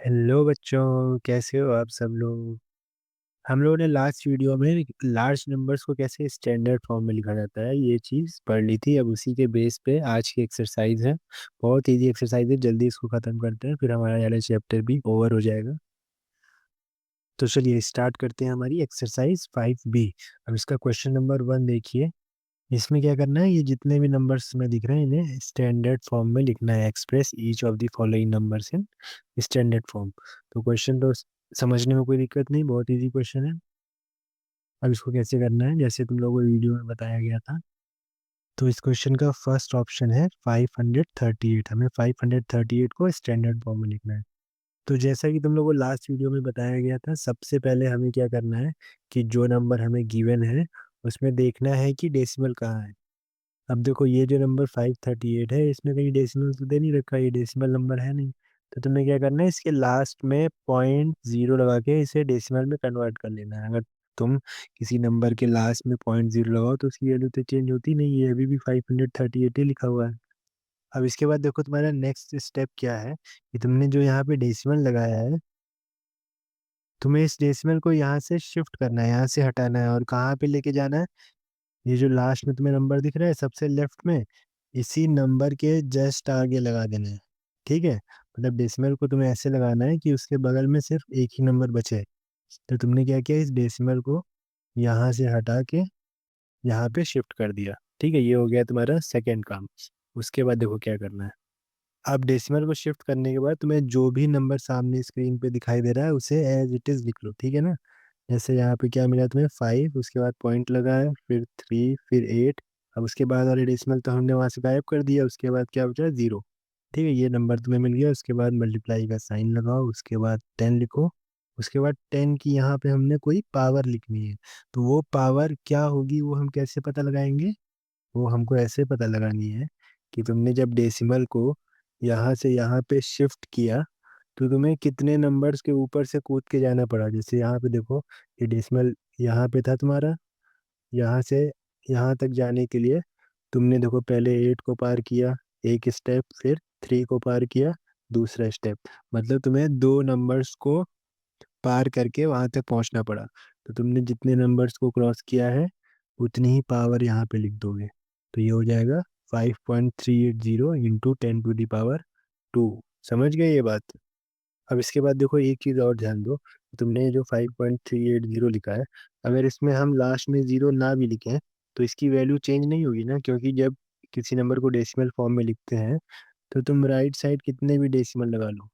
Hello बच्चों, कैसे हो आप सब लोग। हम लोगों ने लास्ट वीडियो में लार्ज नंबर्स को कैसे स्टैंडर्ड फॉर्म में लिखा जाता है ये चीज़ पढ़ ली थी। अब उसी के बेस पे आज की एक्सरसाइज है। बहुत इजी एक्सरसाइज है, जल्दी इसको ख़त्म करते हैं फिर हमारा वाला चैप्टर भी ओवर हो जाएगा। तो चलिए स्टार्ट करते हैं हमारी एक्सरसाइज 5B। अब इसका क्वेश्चन नंबर 1 देखिए। इसमें क्या करना है, ये जितने भी नंबर्स में दिख रहे हैं इन्हें स्टैंडर्ड फॉर्म में लिखना है। Express each of the following numbers in standard form. तो क्वेश्चन तो समझने में कोई दिक्कत नहीं, बहुत इजी क्वेश्चन है। अब इसको कैसे करना है, जैसे तुम लोगों को वीडियो में बताया गया था। तो इस क्वेश्चन का फर्स्ट ऑप्शन है 538। हमें 538 को स्टैंडर्ड फॉर्म में लिखना है। तो जैसा कि तुम लोगों को लास्ट वीडियो में बताया गया था, सबसे पहले हमें क्या करना है कि जो नंबर हमें गिवन है उसमें देखना है कि डेसिमल कहाँ है। अब देखो ये जो नंबर 538 है इसमें कहीं डेसिमल तो दे नहीं रखा, ये डेसिमल नंबर है नहीं। तो तुम्हें क्या करना है, इसके लास्ट में पॉइंट जीरो लगा के इसे डेसिमल में कन्वर्ट कर लेना है। अगर तुम किसी नंबर के लास्ट में पॉइंट जीरो लगाओ तो उसकी वैल्यू तो चेंज होती नहीं है, अभी भी 538 ही लिखा हुआ है। अब इसके बाद देखो तुम्हारा नेक्स्ट स्टेप क्या है कि तुमने जो यहाँ पे डेसिमल लगाया है, तुम्हें इस डेसिमल को यहाँ से शिफ्ट करना है, यहाँ से हटाना है और कहाँ पे लेके जाना है। ये जो लास्ट में तुम्हें नंबर दिख रहा है सबसे लेफ्ट में, इसी नंबर के जस्ट आगे लगा देना है। ठीक है, मतलब डेसिमल को तुम्हें ऐसे लगाना है कि उसके बगल में सिर्फ एक ही नंबर बचे। तो तुमने क्या किया, इस डेसिमल को यहाँ से हटा के यहाँ पे शिफ्ट कर दिया। ठीक है, ये हो गया तुम्हारा सेकेंड काम। उसके बाद देखो क्या करना है। अब डेसिमल को शिफ्ट करने के बाद तुम्हें जो भी नंबर सामने स्क्रीन पे दिखाई दे रहा है उसे एज इट इज लिख लो। ठीक है ना। जैसे यहाँ पे क्या मिला तुम्हें 5, उसके बाद पॉइंट लगा है, फिर 3, फिर 8। अब उसके बाद वाले डेसिमल तो हमने वहाँ से गायब कर दिया, उसके बाद क्या बचा, 0। ठीक है, ये नंबर तुम्हें मिल गया। उसके बाद मल्टीप्लाई का साइन लगाओ, उसके बाद 10 लिखो। उसके बाद 10 की यहाँ पे हमने कोई पावर लिखनी है। तो वो पावर क्या होगी वो हम कैसे पता लगाएंगे, वो हमको ऐसे पता लगानी है कि तुमने जब डेसिमल को यहाँ से यहाँ पे शिफ्ट किया तो तुम्हें कितने नंबर्स के ऊपर से कूद के जाना पड़ा। जैसे यहाँ पे देखो, ये डेसिमल यहाँ पे था तुम्हारा, यहाँ से यहाँ तक जाने के लिए तुमने देखो पहले 8 को पार किया एक स्टेप, फिर 3 को पार किया दूसरा स्टेप। मतलब तुम्हें दो नंबर्स को पार करके वहां तक पहुंचना पड़ा। तो तुमने जितने नंबर्स को क्रॉस किया है उतनी ही पावर यहाँ पे लिख दोगे। तो ये हो जाएगा 5.380 इंटू 10 टू दी पावर 2। समझ गए ये बात। अब इसके बाद देखो एक चीज़ और ध्यान दो, तुमने जो 5.380 लिखा है, अगर इसमें हम लास्ट में जीरो ना भी लिखें तो इसकी वैल्यू चेंज नहीं होगी ना, क्योंकि जब किसी नंबर को डेसिमल फॉर्म में लिखते हैं तो तुम राइट साइड कितने भी डेसिमल लगा लो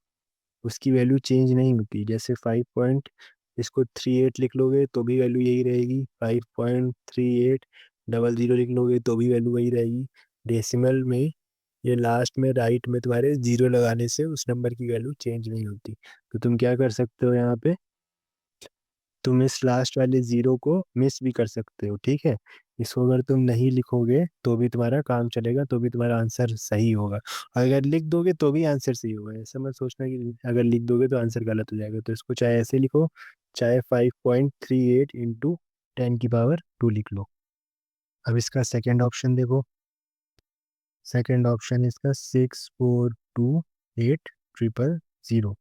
उसकी वैल्यू चेंज नहीं होती। जैसे 5.38 लिख लोगे तो भी वैल्यू यही रहेगी, 5.3800 लिख लोगे तो भी वैल्यू वही रहेगी। डेसिमल में ये लास्ट में राइट में तुम्हारे जीरो लगाने से उस नंबर की वैल्यू चेंज नहीं होती। तो तुम क्या कर सकते हो यहाँ पे, तुम इस लास्ट वाले जीरो को मिस भी कर सकते हो। ठीक है, इसको अगर तुम नहीं लिखोगे तो भी तुम्हारा काम चलेगा, तो भी तुम्हारा आंसर सही होगा। अगर लिख दोगे तो भी आंसर सही होगा, ऐसा मत सोचना कि अगर लिख दोगे तो आंसर गलत हो जाएगा। तो इसको चाहे ऐसे लिखो, चाहे 5.38 इंटू 10 की पावर 2 लिख लो। अब इसका सेकेंड ऑप्शन देखो। सेकेंड ऑप्शन इसका 642800।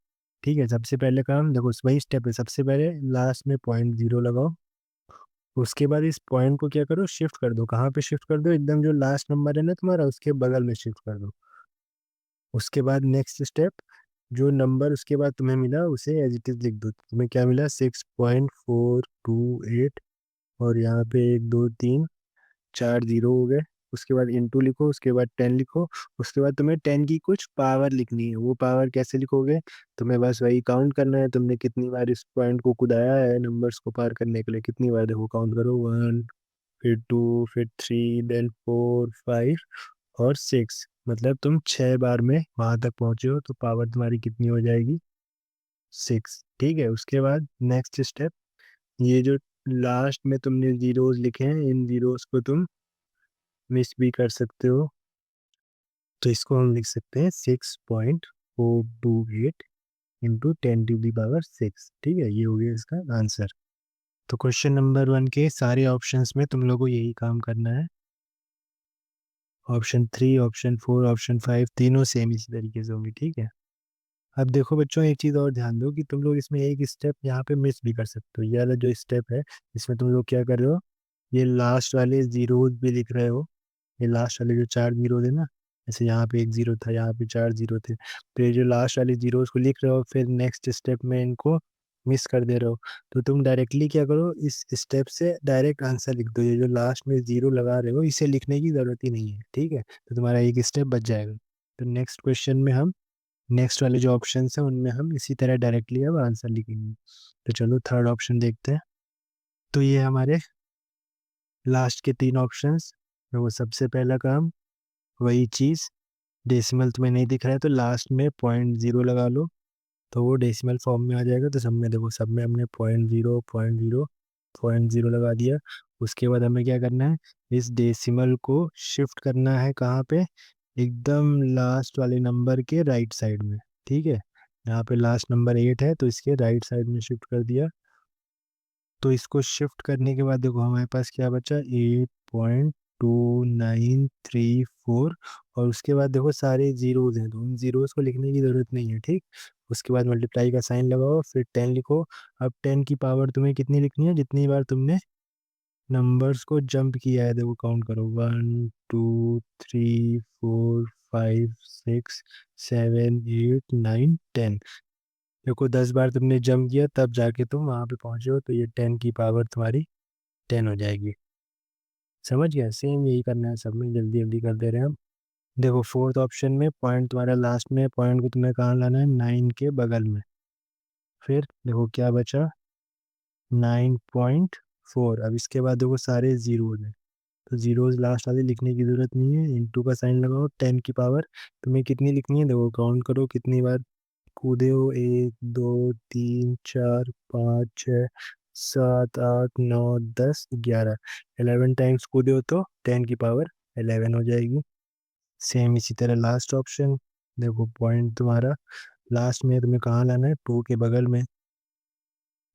ठीक है, सबसे पहले काम देखो, वही स्टेप है। सबसे पहले लास्ट में पॉइंट जीरो लगाओ, उसके बाद इस पॉइंट को क्या करो, शिफ्ट कर दो। कहाँ पे शिफ्ट कर दो, एकदम जो लास्ट नंबर है ना तुम्हारा उसके बगल में शिफ्ट कर दो। उसके बाद नेक्स्ट स्टेप, जो नंबर उसके बाद तुम्हें मिला उसे एज इट इज लिख दो। तुम्हें क्या मिला, 6.428, और यहाँ पे 1 2 3 4 जीरो हो गए। उसके बाद इंटू लिखो, उसके बाद 10 लिखो। उसके बाद तुम्हें 10 की कुछ पावर लिखनी है, वो पावर कैसे लिखोगे, तुम्हें बस वही काउंट करना है। तुमने कितनी बार इस पॉइंट को कुदाया है नंबर्स को पार करने के लिए, कितनी बार, देखो काउंट करो, 1, फिर 2, फिर 3, देन 4, 5 और 6। मतलब तुम 6 बार में वहां तक पहुंचे हो तो पावर तुम्हारी कितनी हो जाएगी, 6। ठीक है, उसके बाद नेक्स्ट स्टेप, ये जो लास्ट में तुमने जीरोस लिखे हैं इन जीरोस को तुम मिस भी कर सकते हो। तो इसको हम लिख सकते हैं 6.428 इंटू 10 टू दी पावर 6। ठीक है, ये हो गया इसका आंसर। तो क्वेश्चन नंबर 1 के सारे ऑप्शंस में तुम लोगों को यही काम करना है। ऑप्शन 3, ऑप्शन 4, ऑप्शन 5 तीनों सेम इसी तरीके से होंगे। ठीक है, अब देखो बच्चों, एक चीज़ और ध्यान दो कि तुम लोग इसमें एक स्टेप यहाँ पे मिस भी कर सकते हो। ये वाला जो स्टेप है, इसमें तुम लोग क्या कर रहे हो, ये लास्ट वाले जीरोज भी लिख रहे हो। ये लास्ट वाले जो 4 जीरो थे ना, जैसे यहाँ पे 1 जीरो था, यहाँ पे 4 जीरो थे, तो ये जो लास्ट वाले जीरोज को लिख रहे हो, फिर नेक्स्ट स्टेप में इनको मिस कर दे रहे हो। तो तुम डायरेक्टली क्या करो, इस स्टेप से डायरेक्ट आंसर लिख दो। ये जो लास्ट में जीरो लगा रहे हो, इसे लिखने की जरूरत ही नहीं है, ठीक है। तो तुम्हारा एक स्टेप बच जाएगा। तो नेक्स्ट क्वेश्चन में हम, नेक्स्ट वाले जो ऑप्शन है उनमें हम इसी तरह डायरेक्टली अब आंसर लिखेंगे। तो चलो थर्ड ऑप्शन देखते हैं। तो ये हमारे लास्ट के 3 ऑप्शंस। तो वो सबसे पहला काम, वही चीज़, डेसिमल तुम्हें नहीं दिख रहा है तो लास्ट में 0.0 लगा लो, तो वो डेसिमल फॉर्म में आ जाएगा। तो सब में देखो, सब में हमने 0.0 0.0 0.0 लगा दिया। उसके बाद हमें क्या करना है, इस डेसिमल को शिफ्ट करना है कहाँ पे, एकदम लास्ट वाले नंबर के राइट साइड में, ठीक है। यहाँ पे लास्ट नंबर 8 है तो इसके राइट साइड में शिफ्ट कर दिया। तो इसको शिफ्ट करने के बाद देखो हमारे पास क्या बचा, 8.2934। और उसके बाद देखो सारे जीरोज हैं, तो उन जीरोज को लिखने की ज़रूरत नहीं है, ठीक। उसके बाद मल्टीप्लाई का साइन लगाओ, फिर 10 लिखो। अब 10 की पावर तुम्हें कितनी लिखनी है, जितनी बार तुमने नंबर्स को जंप किया है, देखो काउंट करो, 1 2 3 4 5 6 7 8 9 10। देखो 10 बार तुमने जंप किया तब जाके तुम वहां पे पहुंचे हो, तो ये 10 की पावर तुम्हारी 10 हो जाएगी। समझ गया, सेम यही करना है सब में, जल्दी जल्दी कर दे रहे हैं हम। देखो फोर्थ ऑप्शन में पॉइंट तुम्हारा लास्ट में, पॉइंट को तुम्हें कहाँ लाना है, 9 के बगल में। फिर देखो क्या बचा, 9.4। अब इसके बाद देखो सारे जीरोज हैं, तो जीरोज लास्ट वाले लिखने की जरूरत नहीं है। इंटू का साइन लगाओ, 10 की पावर तुम्हें कितनी लिखनी है, देखो काउंट करो कितनी बार कूदे हो, 1 2 3 4 5 6 7 8 9 10 11। 11 टाइम्स कूदे हो तो 10 की पावर 11 हो जाएगी। सेम इसी तरह लास्ट ऑप्शन, देखो पॉइंट तुम्हारा लास्ट में तुम्हें कहाँ लाना है, 2 के बगल में।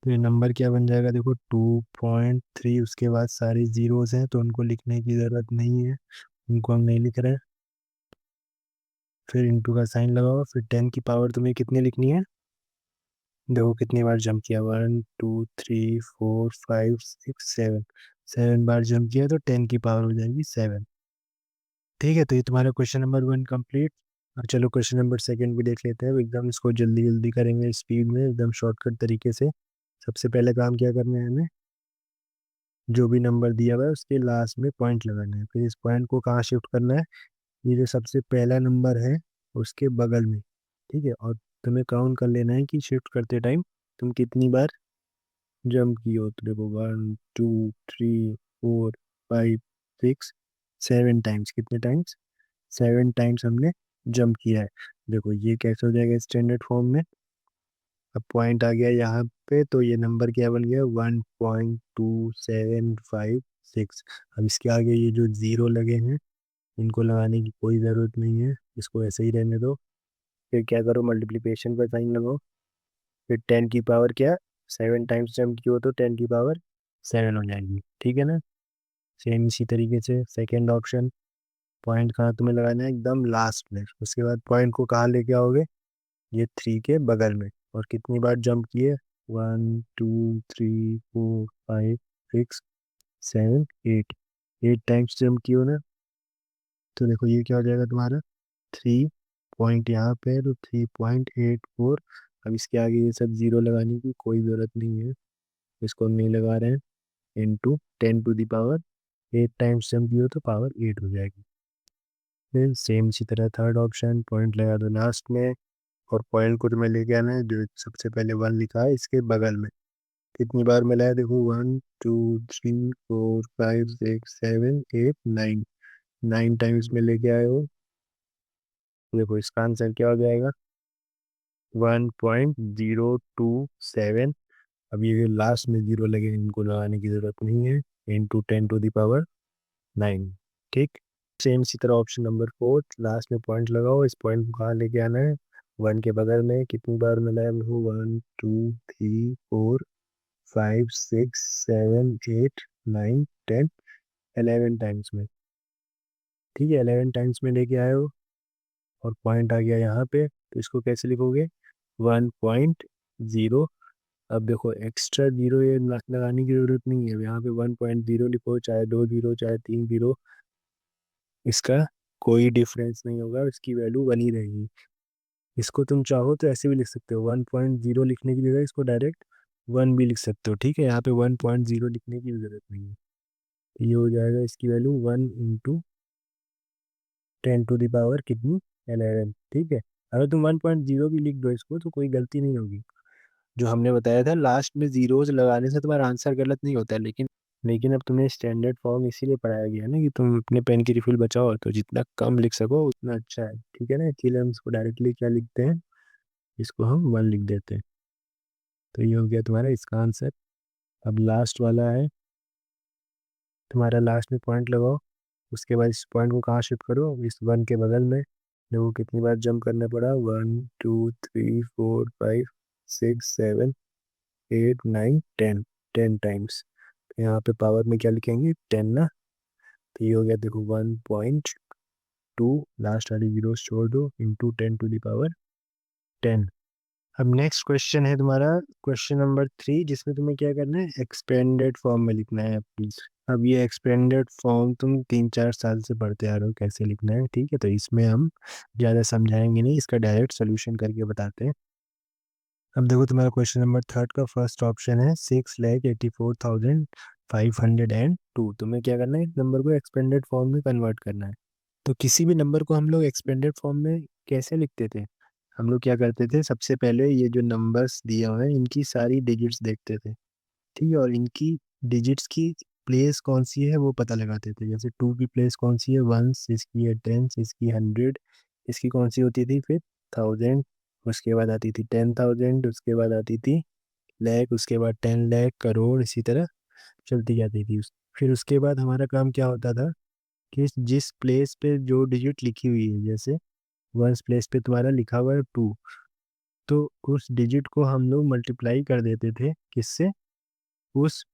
तो ये नंबर क्या बन जाएगा, देखो 2.3। उसके बाद सारे जीरोस हैं तो उनको लिखने की ज़रूरत नहीं है, उनको हम नहीं लिख रहे हैं। फिर इंटू का साइन लगाओ, फिर 10 की पावर तुम्हें कितनी लिखनी है, देखो कितनी बार जंप किया, 1 2 3 4 5 6 7। 7 बार जंप किया तो 10 की पावर हो जाएगी 7। ठीक है, तो ये तुम्हारा क्वेश्चन नंबर 1 कंप्लीट। और चलो क्वेश्चन नंबर 2 भी देख लेते हैं, एकदम इसको जल्दी जल्दी करेंगे, स्पीड में, एकदम शॉर्टकट तरीके से। सबसे पहले काम क्या करना है हमें, जो भी नंबर दिया हुआ है उसके लास्ट में पॉइंट लगाना है, फिर इस पॉइंट को कहाँ शिफ्ट करना है, ये जो सबसे पहला नंबर है उसके बगल में, ठीक है। और तुम्हें काउंट कर लेना है कि शिफ्ट करते टाइम तुम कितनी बार जंप की हो। तो देखो 1 2 3 4 5 6 7 टाइम्स, कितने टाइम्स, 7 टाइम्स हमने जंप किया है। देखो ये कैसे हो जाएगा स्टैंडर्ड फॉर्म में, अब पॉइंट आ गया यहाँ पे, तो ये नंबर क्या बन गया, 1.2756। अब इसके आगे ये जो जीरो लगे हैं इनको लगाने की कोई ज़रूरत नहीं है, इसको ऐसे ही रहने दो। फिर क्या करो, मल्टीप्लिकेशन का साइन लगाओ, फिर 10 की पावर क्या, 7 टाइम्स जंप की हो तो 10 की पावर 7 हो जाएगी, ठीक है ना। सेम इसी तरीके से सेकेंड ऑप्शन, पॉइंट कहाँ तुम्हें लगाना है, एकदम लास्ट में। उसके बाद पॉइंट को कहाँ लेके आओगे, ये 3 के बगल में। और कितनी बार जंप किए, 1 2 3 4 5 6 7 8। 8 टाइम्स जंप किए हो ना, तो देखो ये क्या हो जाएगा तुम्हारा, 3 पॉइंट यहाँ पे है तो 3.84। अब इसके आगे ये सब जीरो लगाने की कोई ज़रूरत नहीं है, इसको हम नहीं लगा रहे हैं। Into 10 to the power 8 times jump किए हो तो पावर 8 हो जाएगी। फिर सेम इसी तरह थर्ड ऑप्शन, पॉइंट लगा दो लास्ट में, और पॉइंट को तुम्हें लेके आना है जो सबसे पहले 1 लिखा है इसके बगल में। कितनी बार मिला है, देखो 1 2 3 4 5 6 7 8 9। 9 टाइम्स में लेके आए हो। देखो इसका आंसर क्या हो जाएगा, 1.027। अब ये जो लास्ट में जीरो लगे इनको लगाने की जरूरत नहीं है, इंटू 10 टू द पावर 9, ठीक। सेम इसी तरह ऑप्शन नंबर 4, लास्ट में पॉइंट लगाओ, इस पॉइंट को कहाँ लेके आना है, 1 के बगल में। कितनी बार मिला है हमको, 1 2 3 4 5 6 7 8 9 10। 11 टाइम्स में, ठीक है, 11 टाइम्स में लेके आए हो। और पॉइंट आ गया यहाँ पे, तो इसको कैसे लिखोगे, 1.0। अब देखो एक्स्ट्रा जीरो ये लगाने की जरूरत नहीं है, यहाँ पे 1.0 लिखो, चाहे 2 जीरो चाहे 3 जीरो, इसका कोई डिफरेंस नहीं होगा, इसकी वैल्यू बनी रहेगी। इसको तुम चाहो तो ऐसे भी लिख सकते हो, 1.0 लिखने की जगह इसको डायरेक्ट 1 भी लिख सकते हो, ठीक है। यहाँ पे 1.0 लिखने की भी जरूरत नहीं है। ये हो जाएगा इसकी वैल्यू 1 × 10⁻, कितनी, 11, ठीक है। अगर तुम 1.0 भी लिख दो इसको तो कोई गलती नहीं होगी। जो हमने बताया था लास्ट में जीरोस लगाने से तुम्हारा आंसर गलत नहीं होता है, लेकिन अब तुम्हें स्टैंडर्ड फॉर्म इसीलिए पढ़ाया गया है ना कि तुम अपने पेन की रिफिल बचाओ, तो जितना कम लिख सको उतना अच्छा है, ठीक है ना। इसीलिए हम इसको डायरेक्टली क्या लिखते हैं, इसको हम 1 लिख देते हैं। तो ये हो गया तुम्हारा इसका आंसर। अब लास्ट वाला है तुम्हारा, लास्ट में पॉइंट लगाओ, उसके बाद इस पॉइंट को कहाँ शिफ्ट करो, इस 1 के बगल में। देखो कितनी बार जंप करना पड़ा, 1 2 3 4 5 6 7 8 9 10, 10 टाइम्स। यहाँ पे पावर में क्या लिखेंगे, 10 ना। तो ये हो गया देखो 1.2, लास्ट वाली जीरो छोड़ दो, इंटू 10⁻10। अब नेक्स्ट क्वेश्चन है तुम्हारा क्वेश्चन नंबर 3, जिसमें तुम्हें क्या करना है, एक्सपेंडेड फॉर्म में लिखना है प्लीज। अब ये एक्सपेंडेड फॉर्म तुम 3-4 साल से पढ़ते आ रहे हो कैसे लिखना है, ठीक है। तो इसमें हम ज़्यादा समझाएंगे नहीं, इसका डायरेक्ट सोल्यूशन करके बताते हैं। अब देखो तुम्हारा क्वेश्चन नंबर 3 का फर्स्ट ऑप्शन है 6,84,502। तुम्हें क्या करना है, इस नंबर को एक्सपेंडेड फॉर्म में कन्वर्ट करना है। तो किसी भी नंबर को हम लोग एक्सपेंडेड फॉर्म में कैसे लिखते थे, हम लोग क्या करते थे, सबसे पहले ये जो नंबर्स दिए हुए हैं इनकी सारी डिजिट्स देखते थे, ठीक है। और इनकी डिजिट्स की प्लेस कौन सी है वो पता लगाते थे। जैसे 2 की प्लेस कौन सी है, वंस, इसकी है टेंस, इसकी 100, इसकी कौन सी होती थी फिर, 1000। उसके बाद आती थी 10,000, उसके बाद आती थी लाख, उसके बाद 10 लाख, करोड़, इसी तरह चलती जाती थी। फिर उसके बाद हमारा काम क्या होता था कि जिस प्लेस पे जो डिजिट लिखी हुई है, जैसे वंस प्लेस पे तुम्हारा लिखा हुआ है 2, तो उस डिजिट को हम लोग मल्टीप्लाई कर देते थे किससे, उस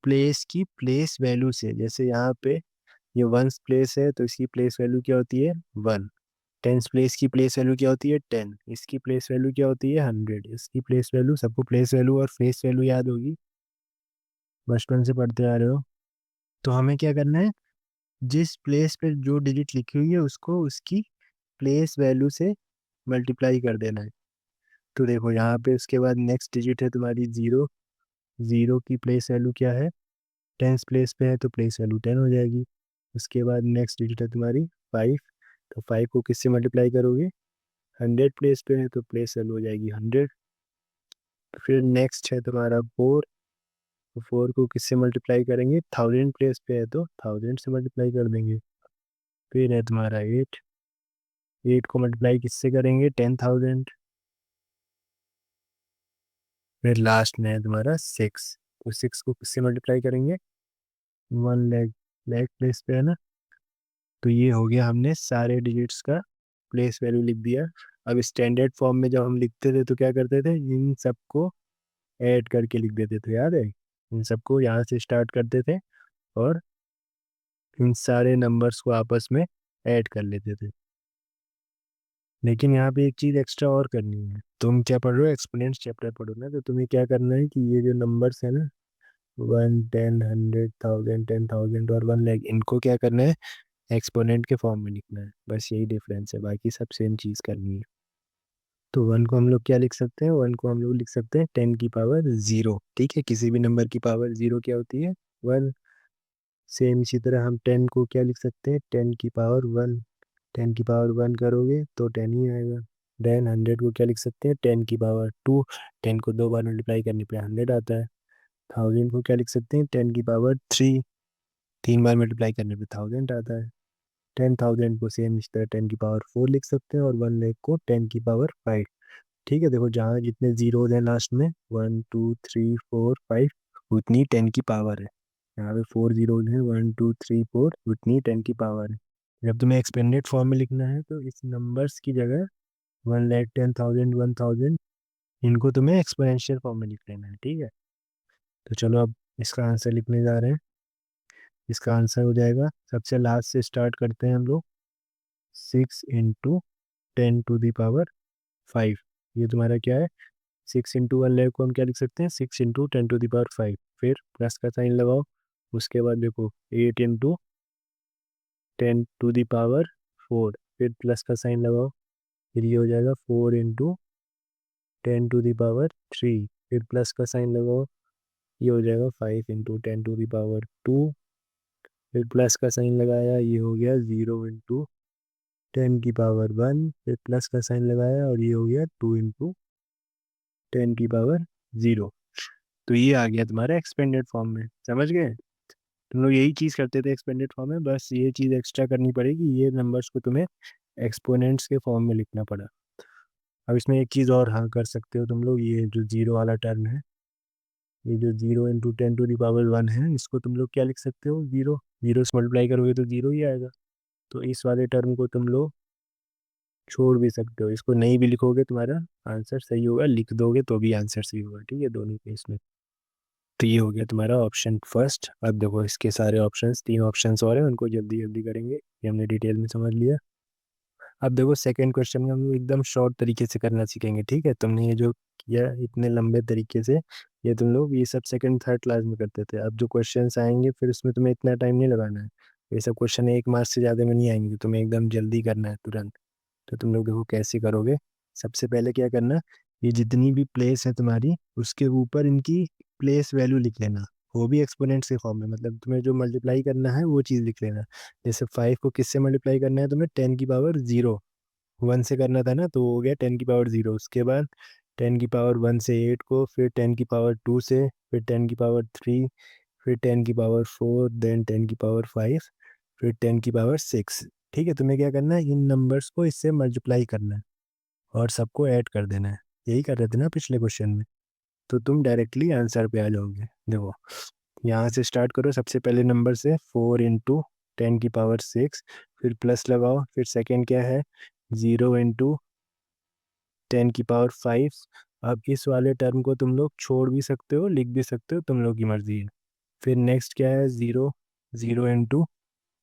प्लेस की प्लेस वैल्यू से। जैसे यहाँ पे ये वंस प्लेस है तो इसकी प्लेस वैल्यू क्या होती है, 1। टेंस प्लेस की प्लेस वैल्यू क्या होती है, 10। इसकी प्लेस वैल्यू क्या होती है, 100। इसकी प्लेस वैल्यू, सबको प्लेस वैल्यू और फेस वैल्यू याद होगी, बचपन से पढ़ते आ रहे हो। तो हमें क्या करना है, जिस प्लेस पे जो डिजिट लिखी हुई है उसको उसकी प्लेस वैल्यू से मल्टीप्लाई कर देना है। तो देखो यहाँ पे उसके बाद नेक्स्ट डिजिट है तुम्हारी 0। 0 की प्लेस वैल्यू क्या है, टेंस प्लेस पे है तो प्लेस वैल्यू 10 हो जाएगी। उसके बाद नेक्स्ट डिजिट है तुम्हारी 5। तो 5 को किससे मल्टीप्लाई करोगे, 100 प्लेस पे है तो प्लेस वैल्यू हो जाएगी 100। फिर नेक्स्ट है तुम्हारा 4। तो 4 को किससे मल्टीप्लाई करेंगे, 1000 प्लेस पे है तो 1000 से मल्टीप्लाई कर देंगे। फिर है तुम्हारा 8। 8 को मल्टीप्लाई किससे करेंगे, 10,000। फिर लास्ट में है तुम्हारा 6। तो 6 को किससे मल्टीप्लाई करेंगे, 1 लाख, लाख प्लेस पे है ना। तो ये हो गया, हमने सारे डिजिट्स का प्लेस वैल्यू लिख दिया। अब स्टैंडर्ड फॉर्म में जब हम लिखते थे तो क्या करते थे, इन सबको ऐड करके लिख देते थे, याद है। इन सबको यहाँ से स्टार्ट करते थे और इन सारे नंबर्स को आपस में ऐड कर लेते थे। लेकिन यहाँ पे एक चीज़ एक्स्ट्रा और करनी है, तुम क्या पढ़ रहे हो, एक्सपोनेंट्स चैप्टर पढ़ो ना। तो तुम्हें क्या करना है कि ये जो नंबर्स है ना, 1, 10, 100, 1000, 10,000 और 1 लाख, इनको क्या करना है, एक्सपोनेंट के फॉर्म में लिखना है। बस यही डिफरेंस है, बाकी सब सेम चीज़ करनी है। तो 1 को हम लोग क्या लिख सकते हैं, 1 को हम लोग लिख सकते हैं 10⁻0, ठीक है। किसी भी नंबर की पावर 0 क्या होती है, 1। सेम इसी तरह हम 10 को क्या लिख सकते हैं, 10⁻1। 10⁻1 करोगे तो 10 ही आएगा। देन 100 को क्या लिख सकते हैं, 10⁻2। 10 को 2 बार मल्टीप्लाई करने पे 100 आता है। 1000 को क्या लिख सकते हैं, 10⁻3। 3 बार मल्टीप्लाई करने पे 1000 आता है। 10,000 को सेम इस तरह 10⁻4 लिख सकते हैं, और 1 लाख को 10�5। ठीक है। देखो जहाँ जितने जीरोज हैं लास्ट में, 1 2 3 4 5, उतनी 10 की पावर है। यहाँ पे 4 जीरोज हैं, 1 2 3 4, उतनी 10 की पावर है। जब तुम्हें एक्सपेंडेड फॉर्म में लिखना है तो इस नंबर्स की जगह 1 लाख, 10,000, 1,000, इनको तुम्हें एक्सपोनेंशियल फॉर्म में लिख लेना है, ठीक है। तो चलो अब इसका आंसर लिखने जा रहे हैं। इसका आंसर हो जाएगा, सबसे लास्ट से स्टार्ट करते हैं हम लोग, 6 × 10⁵। ये तुम्हारा क्या है, 6 × 1 lakh को हम क्या लिख सकते हैं, 6 × 10⁵ फिर प्लस का साइन लगाओ। उसके बाद देखो 8 × 10⁴ फिर प्लस का साइन लगाओ। फिर ये हो जाएगा 4 × 10⁻³ फिर प्लस का साइन लगाओ। ये हो जाएगा 5 × 10⁻²। फिर प्लस का साइन लगाया, ये हो गया 0 × 10⁻1 फिर प्लस का साइन लगाया, और ये हो गया 2 × 10⁻0। तो ये आ गया तुम्हारा एक्सपेंडेड फॉर्म में, समझ गए। तुम लोग यही चीज़ करते थे एक्सपेंडेड फॉर्म में, बस ये चीज़ एक्स्ट्रा करनी पड़ेगी, ये नंबर्स को तुम्हें एक्सपोनेंट्स के फॉर्म में लिखना पड़ा। अब इसमें एक चीज़ और हाँ कर सकते हो तुम लोग, ये जो जीरो वाला टर्म है, ये जो 0 × 10⁻1 है, इसको तुम लोग क्या लिख सकते हो, जीरो। जीरो से मल्टीप्लाई करोगे तो जीरो ही आएगा। तो इस वाले टर्म को तुम लोग छोड़ भी सकते हो, इसको नहीं भी लिखोगे तुम्हारा आंसर सही होगा, लिख दोगे तो भी आंसर सही होगा, ठीक है, दोनों केस में। तो ये हो गया तुम्हारा ऑप्शन फर्स्ट। अब देखो इसके सारे ऑप्शंस, 3 ऑप्शंस और हैं, उनको जल्दी जल्दी करेंगे, ये हमने डिटेल में समझ लिया। अब देखो सेकंड क्वेश्चन में हम एकदम शॉर्ट तरीके से करना सीखेंगे, ठीक है। तुमने ये जो किया इतने लंबे तरीके से, ये तुम लोग ये सब सेकंड थर्ड क्लास में करते थे। अब जो क्वेश्चंस आएंगे फिर उसमें तुम्हें इतना टाइम नहीं लगाना है, ये सब क्वेश्चन 1 मार्क्स से ज़्यादा में नहीं आएंगे, तो तुम्हें एकदम जल्दी करना है तुरंत। तो तुम लोग देखो कैसे करोगे। सबसे पहले क्या करना, ये जितनी भी प्लेस है तुम्हारी, उसके ऊपर इनकी प्लेस वैल्यू लिख लेना, वो भी एक्सपोनेंट्स के फॉर्म में, मतलब तुम्हें जो मल्टीप्लाई करना है वो चीज़ लिख लेना। जैसे 5 को किससे मल्टीप्लाई करना है तुम्हें, 10⁻0, 1 से करना था ना, तो वो हो गया 10⁻0। उसके बाद 10⁻1 से 8 को, फिर 10⁻2 से, फिर 10⁻3, फिर 10⁻4, देन 10⁻5, फिर 10⁻6। ठीक है, तुम्हें क्या करना है, इन नंबर्स को इससे मल्टीप्लाई करना है और सबको ऐड कर देना है। यही कर रहे थे ना पिछले क्वेश्चन में, तो तुम डायरेक्टली आंसर पे आ जाओगे। देखो यहाँ से स्टार्ट करो, सबसे पहले नंबर से 4 × 10⁻6, फिर प्लस लगाओ, फिर सेकंड क्या है 0 × 10⁻5। अब इस वाले टर्म को तुम लोग छोड़ भी सकते हो, लिख भी सकते हो, तुम लोग की मर्जी है। फिर नेक्स्ट क्या है 0 ×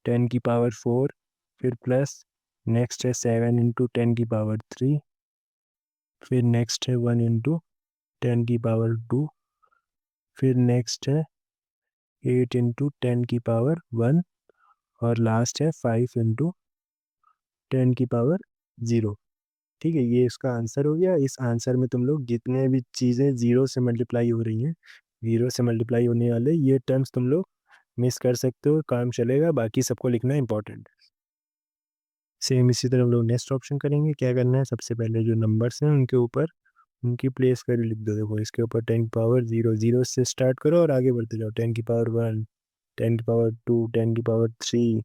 10⁻4, फिर प्लस, नेक्स्ट है 7 × 10⁻3, फिर नेक्स्ट है 1 × 10⁻2, फिर नेक्स्ट है 8 × 10⁻1, और लास्ट है 5 × 10⁻0। ठीक है, ये इसका आंसर हो गया। इस आंसर में तुम लोग जितने भी चीज़ें जीरो से मल्टीप्लाई हो रही हैं, जीरो से मल्टीप्लाई होने वाले ये टर्म्स तुम लोग मिस कर सकते हो, काम चलेगा, बाकी सबको लिखना इंपॉर्टेंट। सेम इसी तरह हम लोग नेक्स्ट ऑप्शन करेंगे। क्या करना है, सबसे पहले जो नंबर्स हैं उनके ऊपर उनकी प्लेस वैल्यू लिख दो। देखो इसके ऊपर 10⁻0, जीरो से स्टार्ट करो और आगे बढ़ते जाओ, 10⁻1, 10⁻2, 10⁻3,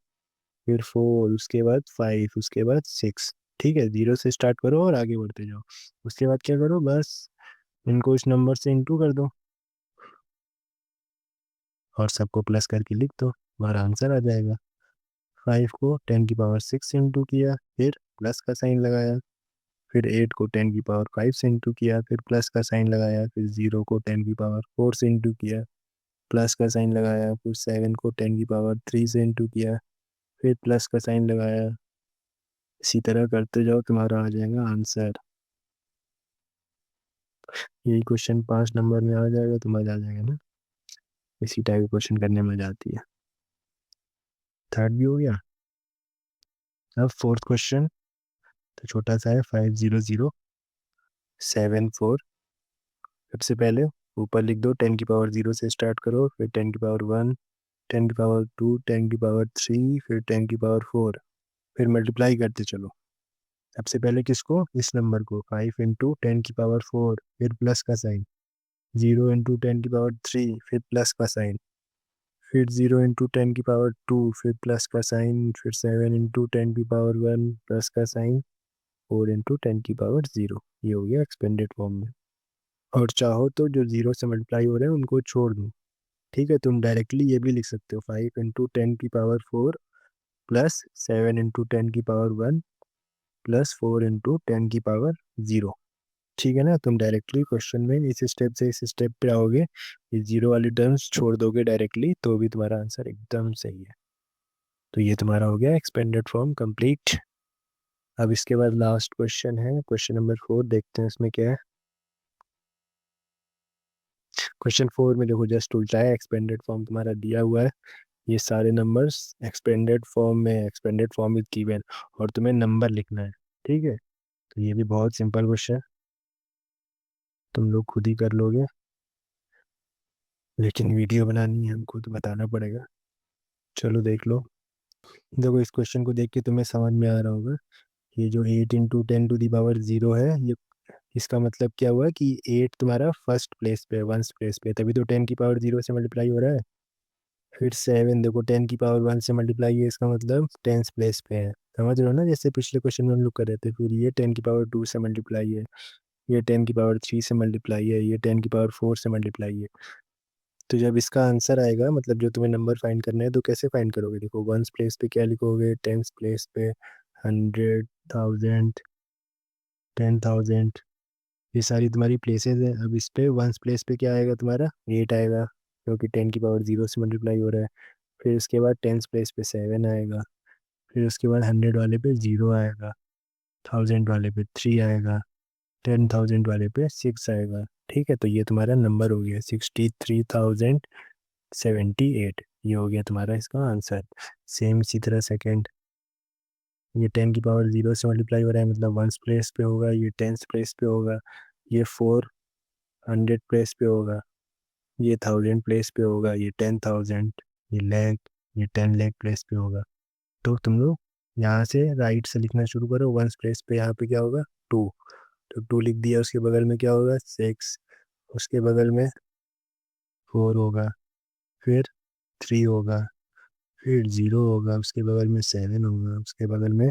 फिर 4, उसके बाद 5, उसके बाद 6। ठीक है, जीरो से स्टार्ट करो और आगे बढ़ते जाओ। उसके बाद क्या करो, बस इनको इस नंबर से इंटू कर दो और सबको प्लस करके लिख दो, हमारा आंसर आ जाएगा। 5 को 10⁻6 से इंटू किया, फिर प्लस का साइन लगाया, फिर 8 को 10⁻5 से इंटू किया, फिर प्लस का साइन लगाया, फिर 0 को 10⁻4 से इंटू किया, प्लस का साइन लगाया, फिर 7 को 10⁻3 से इंटू किया, फिर प्लस का साइन लगाया। इसी तरह करते जाओ, तुम्हारा आ जाएगा आंसर। यही क्वेश्चन 5 नंबर में आ जाएगा तो मजा आ जाएगा ना, इसी टाइप के क्वेश्चन करने में मजा आती है। थर्ड भी हो गया। अब फोर्थ क्वेश्चन तो छोटा सा है, 5 0 0 7 4। सबसे पहले ऊपर लिख दो, 10⁻0 से स्टार्ट करो, फिर 10⁻1, 10⁻2, 10⁻3, फिर 10⁻4, फिर मल्टीप्लाई करते चलो। सबसे पहले किसको, इस नंबर को, 5 × 10⁻4, फिर प्लस का साइन, 0 × 10⁻3, फिर प्लस का साइन, फिर 0 × 10⁻2, फिर प्लस का साइन, फिर 7 × 10⁻1 प्लस का साइन, 4 × 10⁻0। ये हो गया एक्सपेंडेड फॉर्म में। और चाहो तो जो जीरो से मल्टीप्लाई हो रहे हैं उनको छोड़ दो। ठीक है, तुम डायरेक्टली ये भी लिख सकते हो, 5 × 10⁻4 प्लस 7 × 10⁻1 प्लस 4 × 10⁻0। ठीक है ना, तुम डायरेक्टली क्वेश्चन में इस स्टेप से इस स्टेप पे आओगे, ये जीरो वाली टर्म्स छोड़ दोगे डायरेक्टली, तो भी तुम्हारा आंसर एकदम सही है। तो ये तुम्हारा हो गया एक्सपेंडेड फॉर्म कंप्लीट। अब इसके बाद लास्ट क्वेश्चन है, क्वेश्चन नंबर 4, देखते हैं इसमें क्या है। क्वेश्चन 4 में देखो जस्ट उल्टा है, एक्सपेंडेड फॉर्म तुम्हारा दिया हुआ है, ये सारे नंबर्स एक्सपेंडेड फॉर्म में, एक्सपेंडेड फॉर्म इज गिवन, और तुम्हें नंबर लिखना है। ठीक है, तो ये भी बहुत सिंपल क्वेश्चन, तुम लोग खुद ही कर लोगे, लेकिन वीडियो बनानी है हमको तो बताना पड़ेगा। चलो देख लो। देखो इस क्वेश्चन को देख के तुम्हें समझ में आ रहा होगा, ये जो 8 × 10⁻0 है, ये इसका मतलब क्या हुआ कि 8 तुम्हारा फर्स्ट प्लेस पे है, वंस प्लेस पे है, तभी तो 10⁻0 से मल्टीप्लाई हो रहा है। फिर 7 देखो 10⁻1 से मल्टीप्लाई है, इसका मतलब टेंथ प्लेस पे है, समझ रहे हो ना, जैसे पिछले क्वेश्चन में हम लोग कर रहे थे। फिर ये 10⁻2 से मल्टीप्लाई है, ये 10⁻3 से मल्टीप्लाई है, ये 10⁻4 से मल्टीप्लाई है। तो जब इसका आंसर आएगा, मतलब जो तुम्हें नंबर फाइंड करना है, तो कैसे फाइंड करोगे? देखो वंस प्लेस पे क्या लिखोगे, टेंथ प्लेस पे 100, 1000, 10,000, ये सारी तुम्हारी प्लेसेस है। अब इस पे वंस प्लेस पे क्या आएगा तुम्हारा, 8 आएगा, क्योंकि 10⁻0 से मल्टीप्लाई हो रहा है। फिर उसके बाद टेंथ प्लेस पे 7 आएगा, फिर उसके बाद 100 वाले पे 0 आएगा, 1000 वाले पे 3 आएगा, 10,000 वाले पे 6 आएगा। ठीक है, तो ये तुम्हारा नंबर हो गया 63,078, ये हो गया तुम्हारा इसका आंसर। सेम इसी तरह सेकेंड, ये 10⁻0 से मल्टीप्लाई हो रहा है, मतलब वंस प्लेस पे होगा, ये टेंथ प्लेस पे होगा, ये 400 प्लेस पे होगा, ये 1000 प्लेस पे होगा, ये 10,000, ये लैख, ये 10 लाख प्लेस पे होगा। तो तुम लोग यहाँ से राइट से लिखना शुरू करो। वंस प्लेस पे यहाँ पे क्या होगा, 2, तो 2 लिख दिया, उसके बगल में क्या होगा, 6, उसके बगल में 4 होगा, फिर 3 होगा, फिर 0 होगा, उसके बगल में 7 होगा, उसके बगल में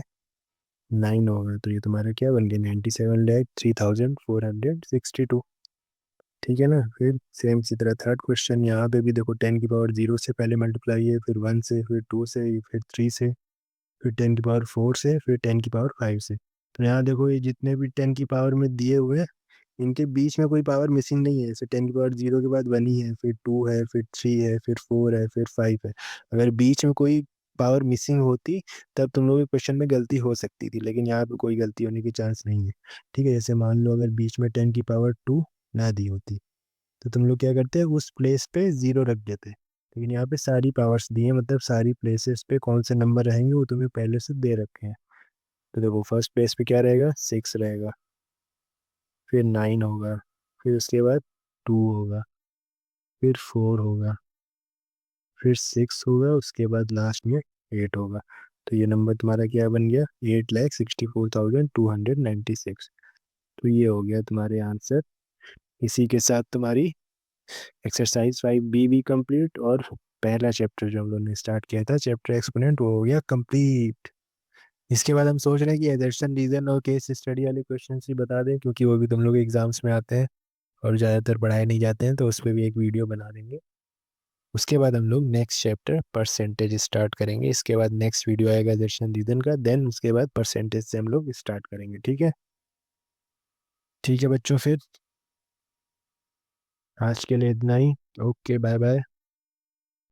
9 होगा। तो ये तुम्हारा क्या बन गया, 97,03,462। ठीक है ना। फिर सेम इसी तरह थर्ड क्वेश्चन, यहाँ पे भी देखो 10⁻0 से पहले मल्टीप्लाई है, फिर 1 से, फिर 2 से, फिर 3 से, फिर 10⁻4 से, फिर 10�5 से। तो यहाँ देखो ये जितने भी 10 की पावर में दिए हुए हैं, इनके बीच में कोई पावर मिसिंग नहीं है। जैसे 10⁻0 के बाद 1 ही है, फिर 2 है, फिर 3 है, फिर 4 है, फिर 5 है। अगर बीच में कोई पावर मिसिंग होती, तब तुम लोग के क्वेश्चन में गलती हो सकती थी, लेकिन यहाँ पे कोई गलती होने की चांस नहीं है। ठीक है, जैसे मान लो अगर बीच में 10⁻2 ना दी होती, तो तुम लोग क्या करते हैं, उस प्लेस पे 0 रख देते। लेकिन यहाँ पे सारी पावर्स दी है, मतलब सारी प्लेसेस पे कौन से नंबर रहेंगे वो तुम्हें पहले से दे रखे हैं। तो देखो फर्स्ट प्लेस पे क्या रहेगा, 6 रहेगा, फिर 9 होगा, फिर उसके बाद 2 होगा, फिर 4 होगा, फिर 6 होगा, उसके बाद लास्ट में 8 होगा। तो ये नंबर तुम्हारा क्या बन गया, 8,64,296। तो ये हो गया तुम्हारे आंसर। इसी के साथ तुम्हारी एक्सरसाइज 5B भी कंप्लीट, और पहला चैप्टर जो हम लोगों ने स्टार्ट किया था, चैप्टर एक्सपोनेंट, वो हो गया कंप्लीट। इसके बाद हम सोच रहे हैं कि एजर्शन, रीजन और केस स्टडी वाले क्वेश्चन ही बता दें, क्योंकि वो भी तुम लोग एग्जाम्स में आते हैं और ज़्यादातर पढ़ाए नहीं जाते हैं, तो उस पर भी एक वीडियो बना देंगे। उसके बाद हम लोग नेक्स्ट चैप्टर परसेंटेज स्टार्ट करेंगे। इसके बाद नेक्स्ट वीडियो आएगा एजर्शन रीजन का, देन उसके बाद परसेंटेज से हम लोग स्टार्ट करेंगे। ठीक है, ठीक है बच्चों, फिर आज के लिए इतना ही। Okay, bye bye.